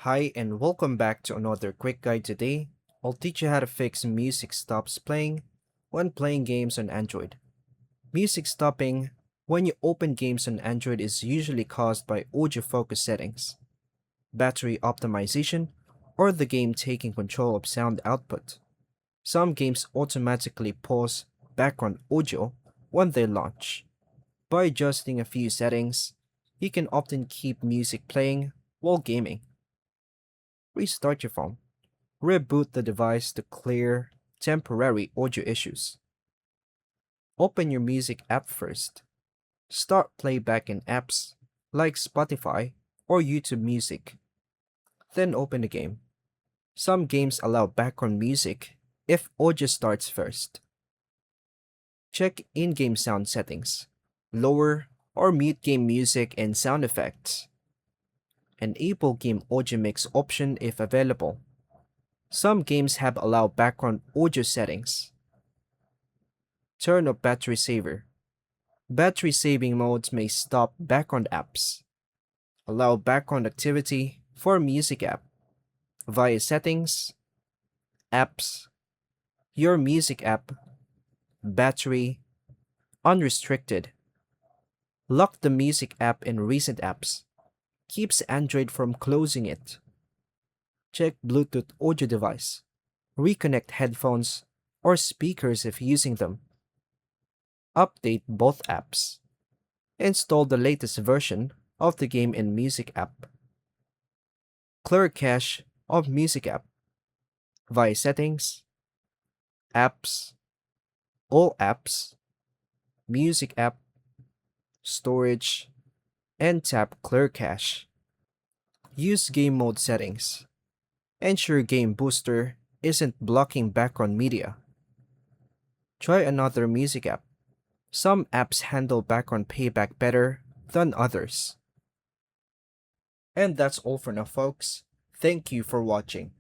Hi and welcome back to another quick guide. Today, I'll teach you how to fix music stops playing when playing games on Android. Music stopping when you open games on Android is usually caused by audio focus settings, battery optimization, or the game taking control of sound output. Some games automatically pause background audio when they launch. By adjusting a few settings, you can often keep music playing while gaming. Restart your phone. Reboot the device to clear temporary audio issues. Open your music app first. Start playback in apps like Spotify or YouTube Music. Then open the game. Some games allow background music if audio starts first. Check in game sound settings. Lower or mute game music and sound effects. Enable game audio mix option if available. Some games have allow background audio settings. Turn off battery saver. Battery saving modes may stop background apps. Allow background activity for music app via settings, apps, your music app, battery, unrestricted. Lock the music app in recent apps. Keeps Android from closing it. Check Bluetooth audio device. Reconnect headphones or speakers if using them. Update both apps. Install the latest version of the game in Music app. Clear cache of Music app via settings, apps, all apps, Music app, storage, and tap Clear cache. Use game mode settings. Ensure Game Booster isn't blocking background media. Try another Music app. Some apps handle background playback better than others. And that's all for now, folks. Thank you for watching.